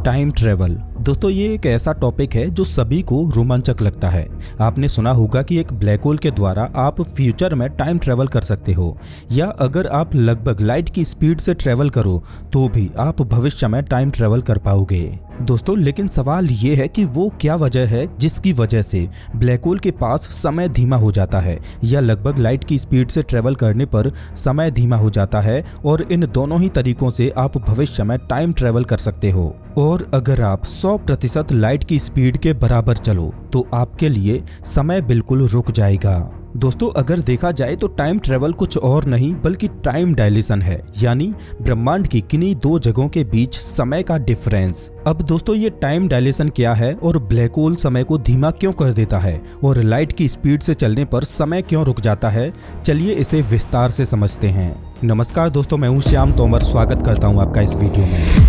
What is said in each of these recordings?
Time travel. दोस्तों ये एक ऐसा टॉपिक है जो सभी को रोमांचक लगता है। आपने सुना होगा कि एक ब्लैक होल के द्वारा आप फ्यूचर में टाइम ट्रेवल कर सकते हो, या अगर आप लगभग लाइट की स्पीड से ट्रेवल करो तो भी आप भविष्य में टाइम ट्रेवल कर पाओगे। दोस्तों लेकिन सवाल ये है कि वो क्या वजह है जिसकी वजह से ब्लैक होल के पास समय धीमा हो जाता है, या लगभग लाइट की स्पीड से ट्रेवल करने पर समय धीमा हो जाता है, और इन दोनों ही तरीकों से आप भविष्य में टाइम ट्रेवल कर सकते हो। और अगर आप 100% लाइट की स्पीड के बराबर चलो तो आपके लिए समय बिल्कुल रुक जाएगा। दोस्तों अगर देखा जाए तो टाइम ट्रेवल कुछ और नहीं बल्कि टाइम डायलेशन है, यानी ब्रह्मांड की किन्हीं दो जगहों के बीच समय का डिफरेंस। अब दोस्तों ये टाइम डायलेशन क्या है और ब्लैक होल समय को धीमा क्यों कर देता है और लाइट की स्पीड से चलने पर समय क्यों रुक जाता है, चलिए इसे विस्तार से समझते हैं। नमस्कार दोस्तों, मैं हूं श्याम तोमर, स्वागत करता हूं आपका इस वीडियो में।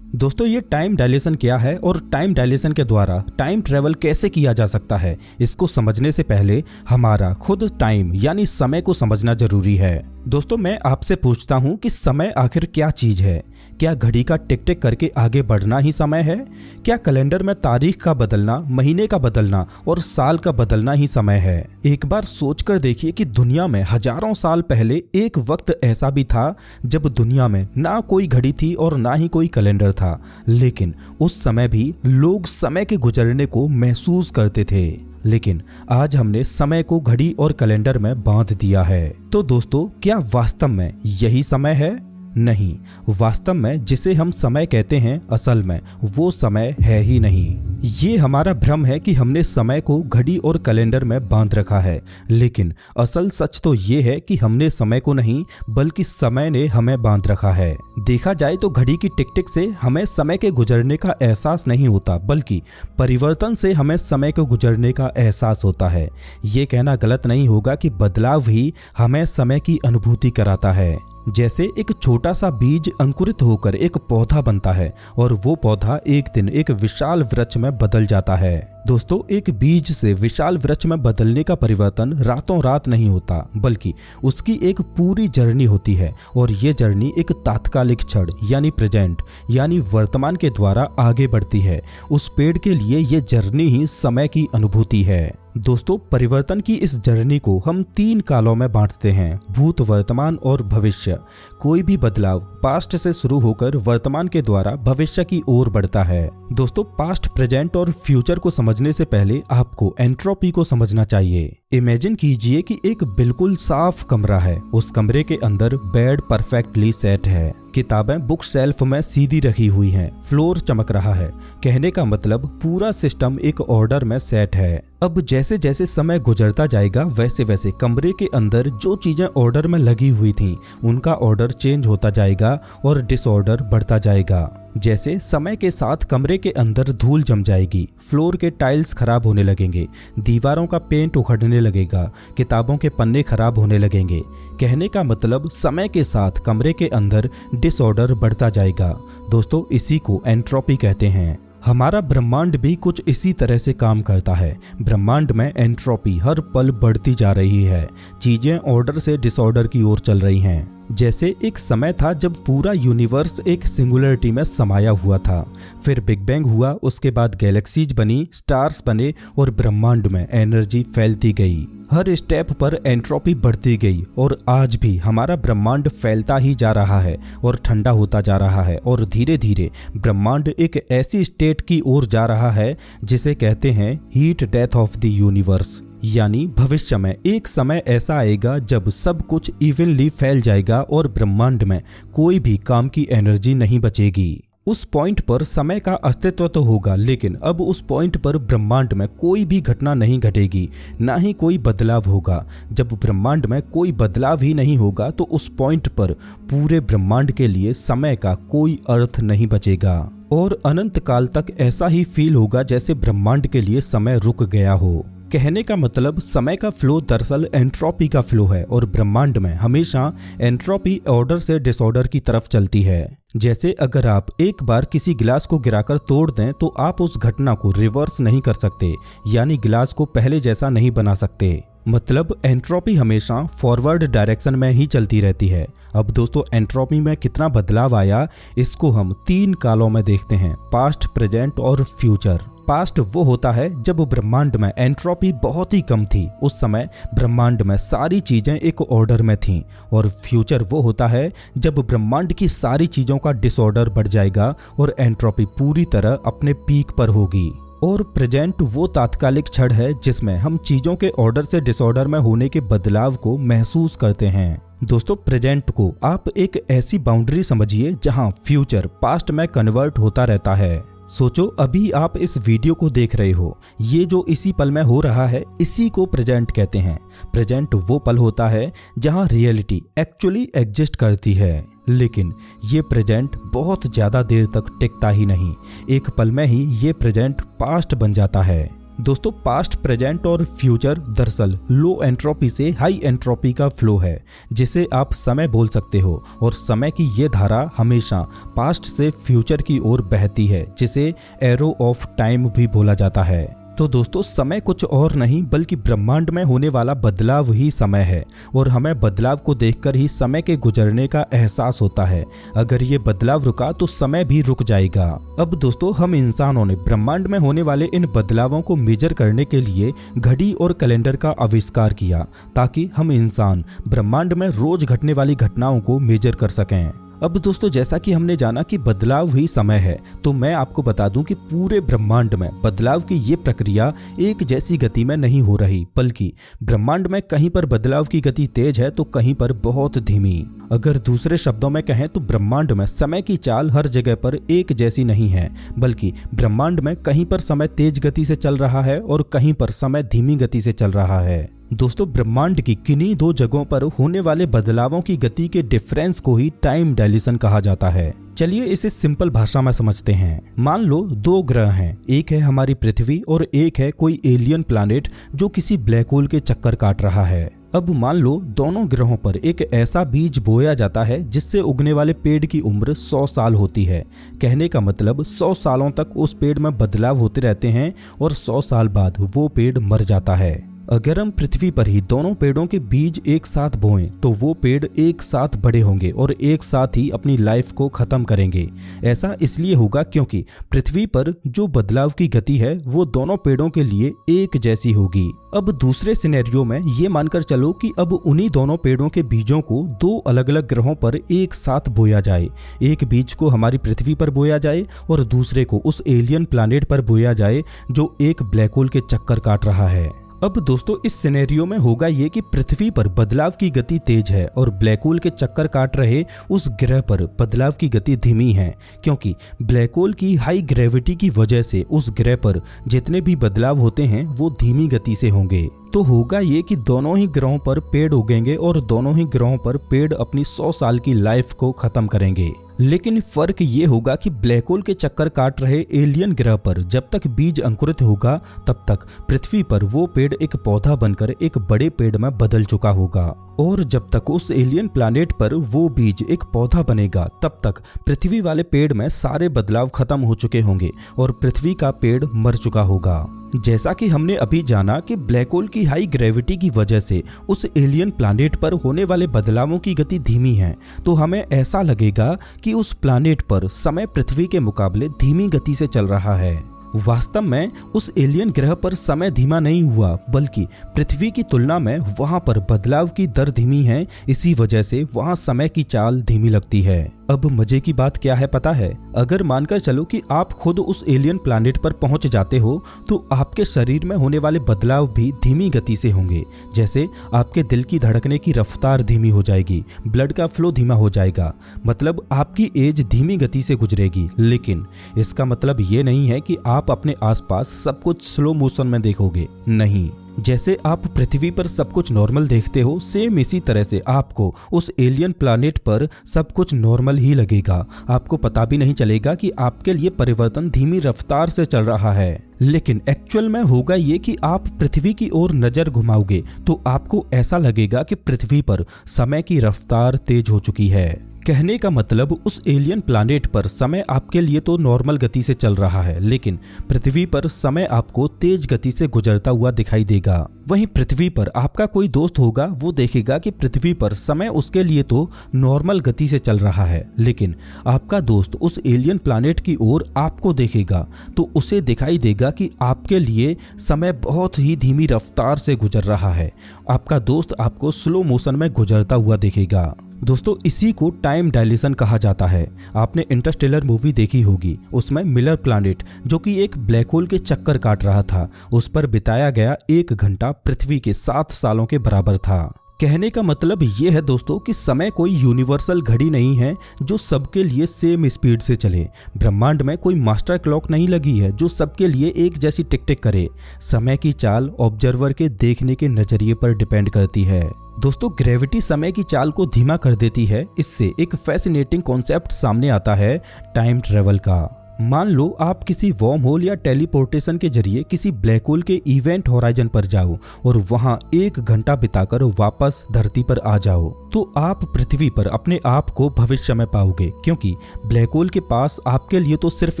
दोस्तों ये टाइम डायलेशन क्या है और टाइम डायलेशन के द्वारा टाइम ट्रेवल कैसे किया जा सकता है, इसको समझने से पहले हमारा खुद टाइम यानी समय को समझना जरूरी है। दोस्तों मैं आपसे पूछता हूँ कि समय आखिर क्या चीज है? क्या घड़ी का टिक टिक करके आगे बढ़ना ही समय है? क्या कैलेंडर में तारीख का बदलना, महीने का बदलना और साल का बदलना ही समय है? एक बार सोचकर देखिए कि दुनिया में हजारों साल पहले एक वक्त ऐसा भी था जब दुनिया में ना कोई घड़ी थी और ना ही कोई कैलेंडर था, लेकिन उस समय भी लोग समय के गुजरने को महसूस करते थे। लेकिन आज हमने समय को घड़ी और कैलेंडर में बांध दिया है। तो दोस्तों क्या वास्तव में यही समय है? नहीं, वास्तव में जिसे हम समय कहते हैं असल में वो समय है ही नहीं। ये हमारा भ्रम है कि हमने समय को घड़ी और कैलेंडर में बांध रखा है, लेकिन असल सच तो ये है कि हमने समय को नहीं बल्कि समय ने हमें बांध रखा है। देखा जाए तो घड़ी की टिक टिक से हमें समय के गुजरने का एहसास नहीं होता, बल्कि परिवर्तन से हमें समय के गुजरने का एहसास होता है। ये कहना गलत नहीं होगा कि बदलाव ही हमें समय की अनुभूति कराता है। जैसे एक छोटा सा बीज अंकुरित होकर एक पौधा बनता है और वो पौधा एक दिन एक विशाल वृक्ष में बदल जाता है। दोस्तों एक बीज से विशाल वृक्ष में बदलने का परिवर्तन रातों रात नहीं होता, बल्कि उसकी एक पूरी जर्नी होती है, और ये जर्नी एक तात्कालिक क्षण यानी प्रेजेंट यानी वर्तमान के द्वारा आगे बढ़ती है। उस पेड़ के लिए ये जर्नी ही समय की अनुभूति है। दोस्तों परिवर्तन की इस जर्नी को हम 3 कालों में बांटते हैं, भूत, वर्तमान और भविष्य। कोई भी बदलाव पास्ट से शुरू होकर वर्तमान के द्वारा भविष्य की ओर बढ़ता है। दोस्तों पास्ट, प्रेजेंट और फ्यूचर को समझने से पहले आपको एंट्रोपी को समझना चाहिए। इमेजिन कीजिए कि एक बिल्कुल साफ कमरा है, उस कमरे के अंदर बेड परफेक्टली सेट है, किताबें बुक शेल्फ में सीधी रखी हुई हैं, फ्लोर चमक रहा है। कहने का मतलब पूरा सिस्टम एक ऑर्डर में सेट है। अब जैसे जैसे समय गुजरता जाएगा वैसे वैसे कमरे के अंदर जो चीजें ऑर्डर में लगी हुई थीं उनका ऑर्डर चेंज होता जाएगा और डिसऑर्डर बढ़ता जाएगा। जैसे समय के साथ कमरे के अंदर धूल जम जाएगी, फ्लोर के टाइल्स खराब होने लगेंगे, दीवारों का पेंट उखड़ने लगेगा, किताबों के पन्ने खराब होने लगेंगे। कहने का मतलब समय के साथ कमरे के अंदर डिसऑर्डर बढ़ता जाएगा। दोस्तों इसी को एंट्रोपी कहते हैं। हमारा ब्रह्मांड भी कुछ इसी तरह से काम करता है। ब्रह्मांड में एंट्रोपी हर पल बढ़ती जा रही है, चीजें ऑर्डर से डिसऑर्डर की ओर चल रही हैं। जैसे एक समय था जब पूरा यूनिवर्स एक सिंगुलरिटी में समाया हुआ था, फिर बिग बैंग हुआ, उसके बाद गैलेक्सीज बनी, स्टार्स बने और ब्रह्मांड में एनर्जी फैलती गई। हर स्टेप पर एंट्रोपी बढ़ती गई और आज भी हमारा ब्रह्मांड फैलता ही जा रहा है और ठंडा होता जा रहा है, और धीरे धीरे ब्रह्मांड एक ऐसी स्टेट की ओर जा रहा है जिसे कहते हैं heat death of the universe. यानी भविष्य में एक समय ऐसा आएगा जब सब कुछ इवनली फैल जाएगा और ब्रह्मांड में कोई भी काम की एनर्जी नहीं बचेगी। उस पॉइंट पर समय का अस्तित्व तो होगा, लेकिन अब उस पॉइंट पर ब्रह्मांड में कोई भी घटना नहीं घटेगी, ना ही कोई बदलाव होगा। जब ब्रह्मांड में कोई बदलाव ही नहीं होगा तो उस पॉइंट पर पूरे ब्रह्मांड के लिए समय का कोई अर्थ नहीं बचेगा, और अनंत काल तक ऐसा ही फील होगा जैसे ब्रह्मांड के लिए समय रुक गया हो। कहने का मतलब समय का फ्लो दरअसल एंट्रोपी का फ्लो है और ब्रह्मांड में हमेशा एंट्रोपी ऑर्डर से डिसऑर्डर की तरफ चलती है। जैसे अगर आप एक बार किसी गिलास को गिराकर तोड़ दें तो आप उस घटना को रिवर्स नहीं कर सकते, यानी गिलास को पहले जैसा नहीं बना सकते। मतलब एंट्रोपी हमेशा फॉरवर्ड डायरेक्शन में ही चलती रहती है। अब दोस्तों एंट्रोपी में कितना बदलाव आया इसको हम 3 कालों में देखते हैं, पास्ट, प्रेजेंट और फ्यूचर। पास्ट वो होता है जब ब्रह्मांड में एंट्रोपी बहुत ही कम थी, उस समय ब्रह्मांड में सारी चीजें एक ऑर्डर में थीं। और फ्यूचर वो होता है जब ब्रह्मांड की सारी चीजों का डिसऑर्डर बढ़ जाएगा और एंट्रोपी पूरी तरह अपने पीक पर होगी। और प्रेजेंट वो तात्कालिक क्षण है जिसमें हम चीजों के ऑर्डर से डिसऑर्डर में होने के बदलाव को महसूस करते हैं। दोस्तों प्रेजेंट को आप एक ऐसी बाउंड्री समझिए जहां फ्यूचर पास्ट में कन्वर्ट होता रहता है। सोचो अभी आप इस वीडियो को देख रहे हो, ये जो इसी पल में हो रहा है इसी को प्रेजेंट कहते हैं। प्रेजेंट वो पल होता है जहां रियलिटी एक्चुअली एग्जिस्ट करती है, लेकिन ये प्रेजेंट बहुत ज्यादा देर तक टिकता ही नहीं, एक पल में ही ये प्रेजेंट पास्ट बन जाता है। दोस्तों पास्ट, प्रेजेंट और फ्यूचर दरअसल लो एंट्रोपी से हाई एंट्रोपी का फ्लो है, जिसे आप समय बोल सकते हो। और समय की ये धारा हमेशा पास्ट से फ्यूचर की ओर बहती है, जिसे एरो ऑफ टाइम भी बोला जाता है। तो दोस्तों समय कुछ और नहीं बल्कि ब्रह्मांड में होने वाला बदलाव ही समय है, और हमें बदलाव को देखकर ही समय के गुजरने का एहसास होता है। अगर ये बदलाव रुका तो समय भी रुक जाएगा। अब दोस्तों हम इंसानों ने ब्रह्मांड में होने वाले इन बदलावों को मेजर करने के लिए घड़ी और कैलेंडर का आविष्कार किया, ताकि हम इंसान ब्रह्मांड में रोज घटने वाली घटनाओं को मेजर कर सकें। अब दोस्तों जैसा कि हमने जाना कि बदलाव ही समय है, तो मैं आपको बता दूं कि पूरे ब्रह्मांड में बदलाव की ये प्रक्रिया एक जैसी गति में नहीं हो रही, बल्कि ब्रह्मांड में कहीं पर बदलाव की गति तेज है तो कहीं पर बहुत धीमी। अगर दूसरे शब्दों में कहें तो ब्रह्मांड में समय की चाल हर जगह पर एक जैसी नहीं है, बल्कि ब्रह्मांड में कहीं पर समय तेज गति से चल रहा है और कहीं पर समय धीमी गति से चल रहा है। दोस्तों ब्रह्मांड की किन्हीं 2 जगहों पर होने वाले बदलावों की गति के डिफरेंस को ही टाइम डायलेशन कहा जाता है। चलिए इसे सिंपल भाषा में समझते हैं। मान लो 2 ग्रह हैं, एक है हमारी पृथ्वी और एक है कोई एलियन प्लैनेट जो किसी ब्लैक होल के चक्कर काट रहा है। अब मान लो दोनों ग्रहों पर एक ऐसा बीज बोया जाता है जिससे उगने वाले पेड़ की उम्र 100 साल होती है। कहने का मतलब 100 सालों तक उस पेड़ में बदलाव होते रहते हैं और 100 साल बाद वो पेड़ मर जाता है। अगर हम पृथ्वी पर ही दोनों पेड़ों के बीज एक साथ बोएं तो वो पेड़ एक साथ बड़े होंगे और एक साथ ही अपनी लाइफ को खत्म करेंगे। ऐसा इसलिए होगा क्योंकि पृथ्वी पर जो बदलाव की गति है वो दोनों पेड़ों के लिए एक जैसी होगी। अब दूसरे सिनेरियो में ये मानकर चलो कि अब उन्हीं दोनों पेड़ों के बीजों को 2 अलग अलग ग्रहों पर एक साथ बोया जाए। एक बीज को हमारी पृथ्वी पर बोया जाए और दूसरे को उस एलियन प्लैनेट पर बोया जाए जो एक ब्लैक होल के चक्कर काट रहा है। अब दोस्तों इस सिनेरियो में होगा ये कि पृथ्वी पर बदलाव की गति तेज है और ब्लैक होल के चक्कर काट रहे उस ग्रह पर बदलाव की गति धीमी है, क्योंकि ब्लैक होल की हाई ग्रेविटी की वजह से उस ग्रह पर जितने भी बदलाव होते हैं वो धीमी गति से होंगे। तो होगा ये कि दोनों ही ग्रहों पर पेड़ उगेंगे और दोनों ही ग्रहों पर पेड़ अपनी 100 साल की लाइफ को खत्म करेंगे। लेकिन फर्क ये होगा कि ब्लैक होल के चक्कर काट रहे एलियन ग्रह पर जब तक बीज अंकुरित होगा तब तक पृथ्वी पर वो पेड़ एक पौधा बनकर एक बड़े पेड़ में बदल चुका होगा, और जब तक उस एलियन प्लैनेट पर वो बीज एक पौधा बनेगा तब तक पृथ्वी वाले पेड़ में सारे बदलाव खत्म हो चुके होंगे और पृथ्वी का पेड़ मर चुका होगा। जैसा कि हमने अभी जाना कि ब्लैक होल की हाई ग्रेविटी की वजह से उस एलियन प्लैनेट पर होने वाले बदलावों की गति धीमी है, तो हमें ऐसा लगेगा कि उस प्लैनेट पर समय पृथ्वी के मुकाबले धीमी गति से चल रहा है। वास्तव में उस एलियन ग्रह पर समय धीमा नहीं हुआ, बल्कि पृथ्वी की तुलना में वहां पर बदलाव की दर धीमी है, इसी वजह से वहां समय की चाल धीमी लगती है। अब मजे की बात क्या है पता है? अगर मानकर चलो कि आप खुद उस एलियन प्लैनेट पर पहुंच जाते हो तो आपके शरीर में होने वाले बदलाव भी धीमी गति से होंगे। जैसे आपके दिल की धड़कने की रफ्तार धीमी हो जाएगी, ब्लड का फ्लो धीमा हो जाएगा, मतलब आपकी एज धीमी गति से गुजरेगी। लेकिन इसका मतलब ये नहीं है कि आप अपने आसपास सब कुछ स्लो मोशन में देखोगे, नहीं। जैसे आप पृथ्वी पर सब कुछ नॉर्मल देखते हो, सेम इसी तरह से आपको उस एलियन प्लैनेट पर सब कुछ नॉर्मल ही लगेगा। आपको पता भी नहीं चलेगा कि आपके लिए परिवर्तन धीमी रफ्तार से चल रहा है। लेकिन एक्चुअल में होगा ये कि आप पृथ्वी की ओर नजर घुमाओगे तो आपको ऐसा लगेगा कि पृथ्वी पर समय की रफ्तार तेज हो चुकी है। कहने का मतलब उस एलियन प्लैनेट पर समय आपके लिए तो नॉर्मल गति से चल रहा है, लेकिन पृथ्वी पर समय आपको तेज गति से गुजरता हुआ दिखाई देगा। वहीं पृथ्वी पर आपका कोई दोस्त होगा, वो देखेगा कि पृथ्वी पर समय उसके लिए तो नॉर्मल गति से चल रहा है, लेकिन आपका दोस्त उस एलियन प्लैनेट की ओर आपको देखेगा तो उसे दिखाई देगा कि आपके लिए समय बहुत ही धीमी रफ्तार से गुजर रहा है। आपका दोस्त आपको स्लो मोशन में गुजरता हुआ देखेगा। दोस्तों, इसी को टाइम डायलेशन कहा जाता है। आपने इंटरस्टेलर मूवी देखी होगी, उसमें मिलर प्लैनेट जो कि एक ब्लैक होल के चक्कर काट रहा था, उस पर बिताया गया 1 घंटा पृथ्वी के 7 सालों के बराबर था। कहने का मतलब ये है दोस्तों कि समय कोई यूनिवर्सल घड़ी नहीं है जो सबके लिए सेम स्पीड से चले। ब्रह्मांड में कोई मास्टर क्लॉक नहीं लगी है जो सबके लिए एक जैसी टिक टिक करे। समय की चाल ऑब्जर्वर के देखने के नजरिए पर डिपेंड करती है। दोस्तों, ग्रेविटी समय की चाल को धीमा कर देती है। इससे एक फैसिनेटिंग कॉन्सेप्ट सामने आता है टाइम ट्रेवल का। मान लो आप किसी वर्म होल या टेलीपोर्टेशन के जरिए किसी ब्लैक होल के इवेंट होराइजन पर जाओ और वहां 1 घंटा बिताकर वापस धरती पर आ जाओ, तो आप पृथ्वी पर अपने आप को भविष्य में पाओगे, क्योंकि ब्लैक होल के पास आपके लिए तो सिर्फ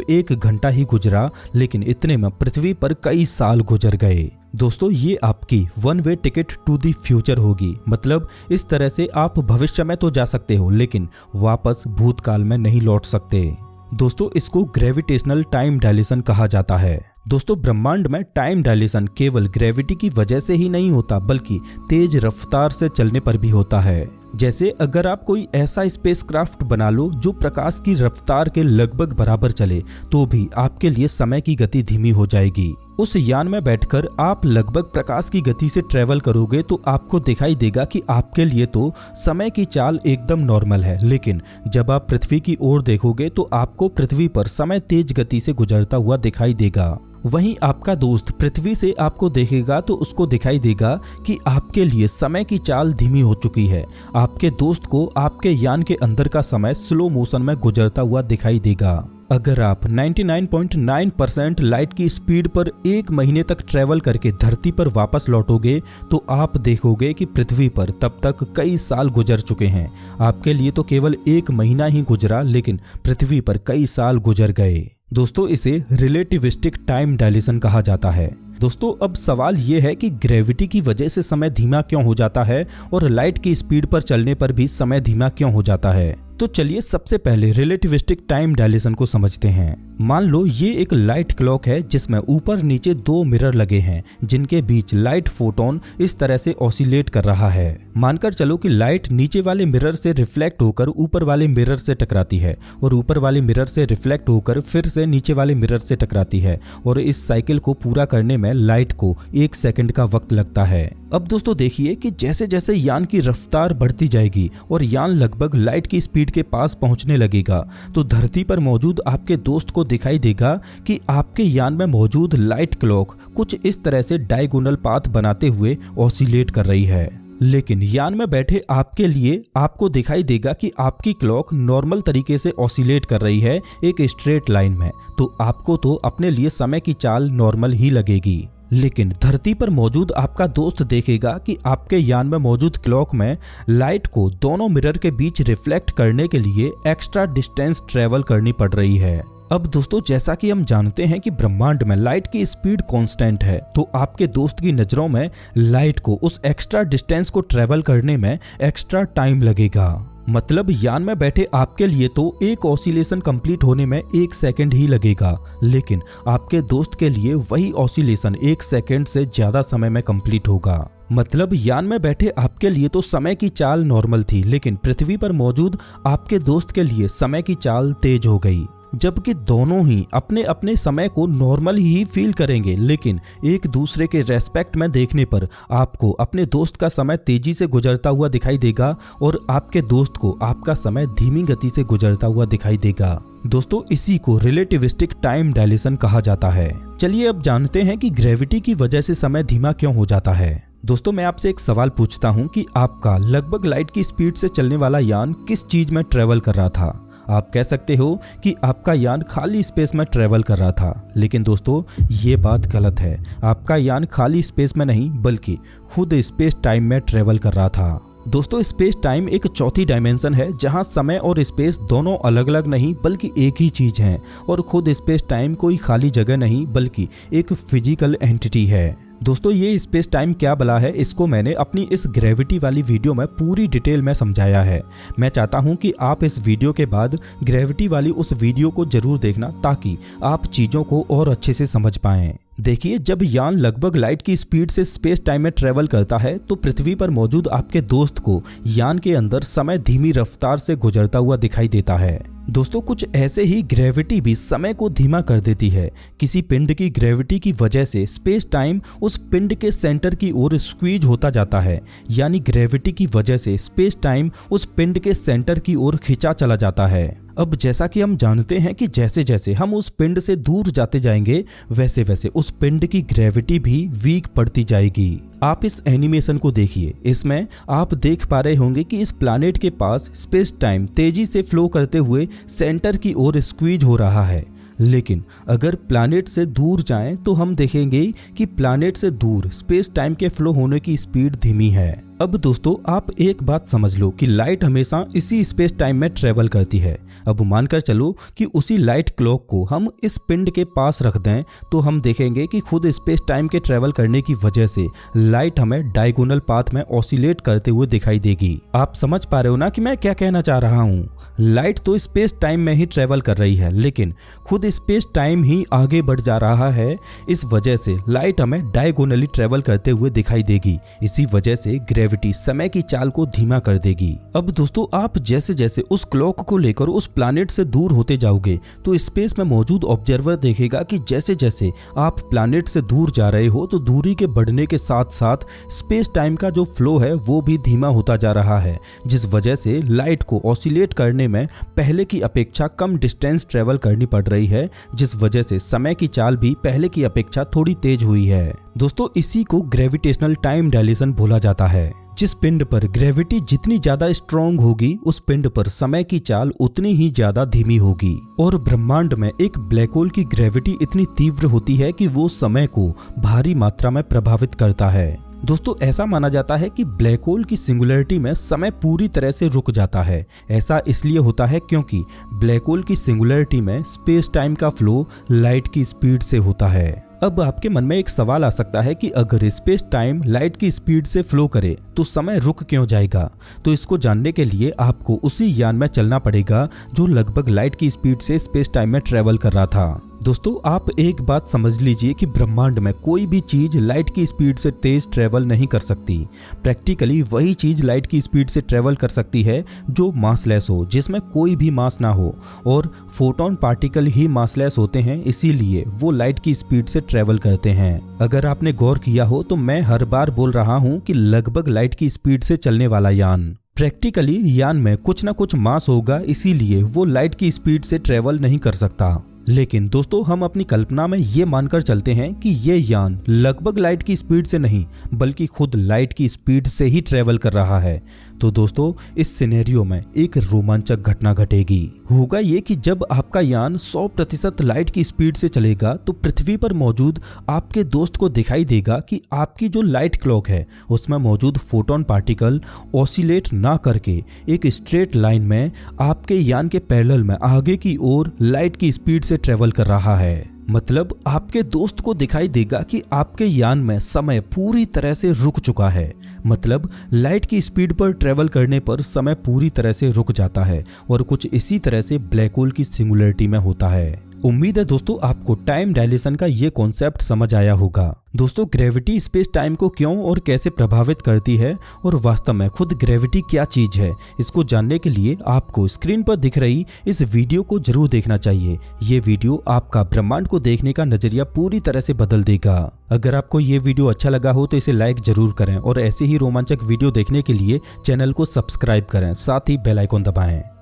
1 घंटा ही गुजरा, लेकिन इतने में पृथ्वी पर कई साल गुजर गए। दोस्तों, ये आपकी 1 वे टिकट टू द फ्यूचर होगी। मतलब इस तरह से आप भविष्य में तो जा सकते हो, लेकिन वापस भूतकाल में नहीं लौट सकते। दोस्तों, इसको ग्रेविटेशनल टाइम डायलेशन कहा जाता है। दोस्तों, ब्रह्मांड में टाइम डायलेशन केवल ग्रेविटी की वजह से ही नहीं होता, बल्कि तेज रफ्तार से चलने पर भी होता है। जैसे अगर आप कोई ऐसा स्पेसक्राफ्ट बना लो जो प्रकाश की रफ्तार के लगभग बराबर चले, तो भी आपके लिए समय की गति धीमी हो जाएगी। उस यान में बैठकर आप लगभग प्रकाश की गति से ट्रेवल करोगे तो आपको दिखाई देगा कि आपके लिए तो समय की चाल एकदम नॉर्मल है, लेकिन जब आप पृथ्वी की ओर देखोगे तो आपको पृथ्वी पर समय तेज गति से गुजरता हुआ दिखाई देगा। वहीं आपका दोस्त पृथ्वी से आपको देखेगा तो उसको दिखाई देगा कि आपके लिए समय की चाल धीमी हो चुकी है। आपके दोस्त को आपके यान के अंदर का समय स्लो मोशन में गुजरता हुआ दिखाई देगा। अगर आप 99.9% लाइट की स्पीड पर 1 महीने तक ट्रेवल करके धरती पर वापस लौटोगे तो आप देखोगे कि पृथ्वी पर तब तक कई साल गुजर चुके हैं। आपके लिए तो केवल 1 महीना ही गुजरा, लेकिन पृथ्वी पर कई साल गुजर गए। दोस्तों, इसे रिलेटिविस्टिक टाइम डायलेशन कहा जाता है। दोस्तों, अब सवाल ये है कि ग्रेविटी की वजह से समय धीमा क्यों हो जाता है और लाइट की स्पीड पर चलने पर भी समय धीमा क्यों हो जाता है। तो चलिए सबसे पहले रिलेटिविस्टिक टाइम डायलेशन को समझते हैं। मान लो ये एक लाइट क्लॉक है जिसमें ऊपर नीचे 2 मिरर लगे हैं, जिनके बीच लाइट फोटोन इस तरह से ऑसिलेट कर रहा है। मानकर चलो कि लाइट नीचे वाले मिरर से रिफ्लेक्ट होकर ऊपर वाले मिरर से टकराती है और ऊपर वाले मिरर से रिफ्लेक्ट होकर फिर से नीचे वाले मिरर से टकराती है, और इस साइकिल को पूरा करने में लाइट को 1 सेकंड का वक्त लगता है। अब दोस्तों देखिए कि जैसे जैसे यान की रफ्तार बढ़ती जाएगी और यान लगभग लाइट की स्पीड के पास पहुंचने लगेगा, तो धरती पर मौजूद आपके दोस्त को दिखाई देगा कि आपके यान में मौजूद लाइट क्लॉक कुछ इस तरह से डायगोनल पाथ बनाते हुए ऑसिलेट कर रही है। लेकिन यान में बैठे आपके लिए आपको दिखाई देगा कि आपकी क्लॉक नॉर्मल तरीके से ऑसिलेट कर रही है एक स्ट्रेट लाइन में, तो आपको तो अपने लिए समय की चाल नॉर्मल ही लगेगी। लेकिन धरती पर मौजूद आपका दोस्त देखेगा कि आपके यान में मौजूद क्लॉक में लाइट को दोनों मिरर के बीच रिफ्लेक्ट करने के लिए एक्स्ट्रा डिस्टेंस ट्रेवल करनी पड़ रही है। अब दोस्तों, जैसा कि हम जानते हैं कि ब्रह्मांड में लाइट की स्पीड कांस्टेंट है, तो आपके दोस्त की नजरों में लाइट को उस एक्स्ट्रा डिस्टेंस को ट्रेवल करने में एक्स्ट्रा टाइम लगेगा। मतलब यान में बैठे आपके लिए तो एक ऑसिलेशन कंप्लीट होने में 1 सेकंड ही लगेगा, लेकिन आपके दोस्त के लिए वही ऑसिलेशन 1 सेकंड से ज्यादा समय में कंप्लीट होगा। मतलब यान में बैठे आपके लिए तो समय की चाल नॉर्मल थी, लेकिन पृथ्वी पर मौजूद आपके दोस्त के लिए समय की चाल तेज हो गई। जबकि दोनों ही अपने अपने समय को नॉर्मल ही फील करेंगे, लेकिन एक दूसरे के रेस्पेक्ट में देखने पर आपको अपने दोस्त का समय तेजी से गुजरता हुआ दिखाई देगा और आपके दोस्त को आपका समय धीमी गति से गुजरता हुआ दिखाई देगा। दोस्तों, इसी को रिलेटिविस्टिक टाइम डायलेशन कहा जाता है। चलिए अब जानते हैं कि ग्रेविटी की वजह से समय धीमा क्यों हो जाता है। दोस्तों मैं आपसे एक सवाल पूछता हूं कि आपका लगभग लाइट की स्पीड से चलने वाला यान किस चीज में ट्रेवल कर रहा था। आप कह सकते हो कि आपका यान खाली स्पेस में ट्रेवल कर रहा था, लेकिन दोस्तों ये बात गलत है। आपका यान खाली स्पेस में नहीं बल्कि खुद स्पेस टाइम में ट्रेवल कर रहा था। दोस्तों स्पेस टाइम एक चौथी डायमेंशन है जहां समय और स्पेस दोनों अलग अलग नहीं बल्कि एक ही चीज है, और खुद स्पेस टाइम कोई खाली जगह नहीं बल्कि एक फिजिकल एंटिटी है। दोस्तों ये स्पेस टाइम क्या भला है, इसको मैंने अपनी इस ग्रेविटी वाली वीडियो में पूरी डिटेल में समझाया है। मैं चाहता हूं कि आप इस वीडियो के बाद ग्रेविटी वाली उस वीडियो को जरूर देखना ताकि आप चीजों को और अच्छे से समझ पाएं। देखिए जब यान लगभग लाइट की स्पीड से स्पेस टाइम में ट्रेवल करता है तो पृथ्वी पर मौजूद आपके दोस्त को यान के अंदर समय धीमी रफ्तार से गुजरता हुआ दिखाई देता है। दोस्तों कुछ ऐसे ही ग्रेविटी भी समय को धीमा कर देती है। किसी पिंड की ग्रेविटी की वजह से स्पेस टाइम उस पिंड के सेंटर की ओर स्क्वीज होता जाता है, यानी ग्रेविटी की वजह से स्पेस टाइम उस पिंड के सेंटर की ओर खिंचा चला जाता है। अब जैसा कि हम जानते हैं कि जैसे जैसे हम उस पिंड से दूर जाते जाएंगे वैसे वैसे उस पिंड की ग्रेविटी भी वीक पड़ती जाएगी। आप इस एनिमेशन को देखिए, इसमें आप देख पा रहे होंगे कि इस प्लैनेट के पास स्पेस टाइम तेजी से फ्लो करते हुए सेंटर की ओर स्क्वीज हो रहा है, लेकिन अगर प्लैनेट से दूर जाएं तो हम देखेंगे कि प्लैनेट से दूर स्पेस टाइम के फ्लो होने की स्पीड धीमी है। अब दोस्तों आप एक बात समझ लो कि लाइट हमेशा इसी स्पेस टाइम में ट्रेवल करती है। अब मानकर चलो कि उसी लाइट क्लॉक को हम इस पिंड के पास रख दें तो हम देखेंगे कि खुद स्पेस टाइम के ट्रेवल करने की वजह से लाइट हमें डायगोनल पाथ में ऑसिलेट करते हुए दिखाई देगी। आप समझ पा रहे हो ना कि मैं क्या कहना चाह रहा हूँ। लाइट तो स्पेस टाइम में ही ट्रेवल कर रही है, लेकिन खुद स्पेस टाइम ही आगे बढ़ जा रहा है। इस वजह से लाइट हमें डायगोनली ट्रेवल करते हुए दिखाई देगी। इसी वजह से ग्रेविटी समय की चाल को धीमा कर देगी। अब दोस्तों आप जैसे जैसे उस क्लॉक को लेकर उस प्लैनेट से दूर होते जाओगे तो स्पेस में मौजूद ऑब्जर्वर देखेगा कि जैसे जैसे आप प्लैनेट से दूर जा रहे हो तो दूरी के बढ़ने के साथ साथ स्पेस टाइम का जो फ्लो है वो भी धीमा होता जा रहा है, जिस वजह से लाइट को ऑसिलेट करने में पहले की अपेक्षा कम डिस्टेंस ट्रेवल करनी पड़ रही है, जिस वजह से समय की चाल भी पहले की अपेक्षा थोड़ी तेज हुई है। दोस्तों इसी को ग्रेविटेशनल टाइम डायलेशन बोला जाता है। जिस पिंड पर ग्रेविटी जितनी ज्यादा स्ट्रॉन्ग होगी उस पिंड पर समय की चाल उतनी ही ज्यादा धीमी होगी। और ब्रह्मांड में एक ब्लैक होल की ग्रेविटी इतनी तीव्र होती है कि वो समय को भारी मात्रा में प्रभावित करता है। दोस्तों ऐसा माना जाता है कि ब्लैक होल की सिंगुलरिटी में समय पूरी तरह से रुक जाता है। ऐसा इसलिए होता है क्योंकि ब्लैक होल की सिंगुलरिटी में स्पेस टाइम का फ्लो लाइट की स्पीड से होता है। अब आपके मन में एक सवाल आ सकता है कि अगर स्पेस टाइम लाइट की स्पीड से फ्लो करे तो समय रुक क्यों जाएगा। तो इसको जानने के लिए आपको उसी यान में चलना पड़ेगा जो लगभग लाइट की स्पीड से स्पेस टाइम में ट्रेवल कर रहा था। दोस्तों आप एक बात समझ लीजिए कि ब्रह्मांड में कोई भी चीज लाइट की स्पीड से तेज ट्रेवल नहीं कर सकती। प्रैक्टिकली वही चीज लाइट की स्पीड से ट्रेवल कर सकती है जो मासलेस हो, जिसमें कोई भी मास ना हो, और फोटोन पार्टिकल ही मासलेस होते हैं, इसीलिए वो लाइट की स्पीड से ट्रेवल करते हैं। अगर आपने गौर किया हो तो मैं हर बार बोल रहा हूँ कि लगभग लाइट की स्पीड से चलने वाला यान, प्रैक्टिकली यान में कुछ ना कुछ मास होगा, इसीलिए वो लाइट की स्पीड से ट्रेवल नहीं कर सकता। लेकिन दोस्तों हम अपनी कल्पना में ये मानकर चलते हैं कि ये यान लगभग लाइट की स्पीड से नहीं बल्कि खुद लाइट की स्पीड से ही ट्रेवल कर रहा है। तो दोस्तों इस सिनेरियो में एक रोमांचक घटना घटेगी। होगा ये कि जब आपका यान 100% लाइट की स्पीड से चलेगा तो पृथ्वी पर मौजूद आपके दोस्त को दिखाई देगा कि आपकी जो लाइट क्लॉक है उसमें मौजूद फोटोन पार्टिकल ऑसिलेट ना करके एक स्ट्रेट लाइन में आपके यान के पैरेलल में आगे की ओर लाइट की स्पीड से ट्रेवल कर रहा है। मतलब आपके दोस्त को दिखाई देगा कि आपके यान में समय पूरी तरह से रुक चुका है। मतलब लाइट की स्पीड पर ट्रेवल करने पर समय पूरी तरह से रुक जाता है, और कुछ इसी तरह से ब्लैक होल की सिंगुलरिटी में होता है। उम्मीद है दोस्तों आपको टाइम डायलेशन का ये कॉन्सेप्ट समझ आया होगा। दोस्तों ग्रेविटी स्पेस टाइम को क्यों और कैसे प्रभावित करती है और वास्तव में खुद ग्रेविटी क्या चीज है, इसको जानने के लिए आपको स्क्रीन पर दिख रही इस वीडियो को जरूर देखना चाहिए। ये वीडियो आपका ब्रह्मांड को देखने का नजरिया पूरी तरह से बदल देगा। अगर आपको ये वीडियो अच्छा लगा हो तो इसे लाइक जरूर करें और ऐसे ही रोमांचक वीडियो देखने के लिए चैनल को सब्सक्राइब करें, साथ ही बेल आइकन दबाएं।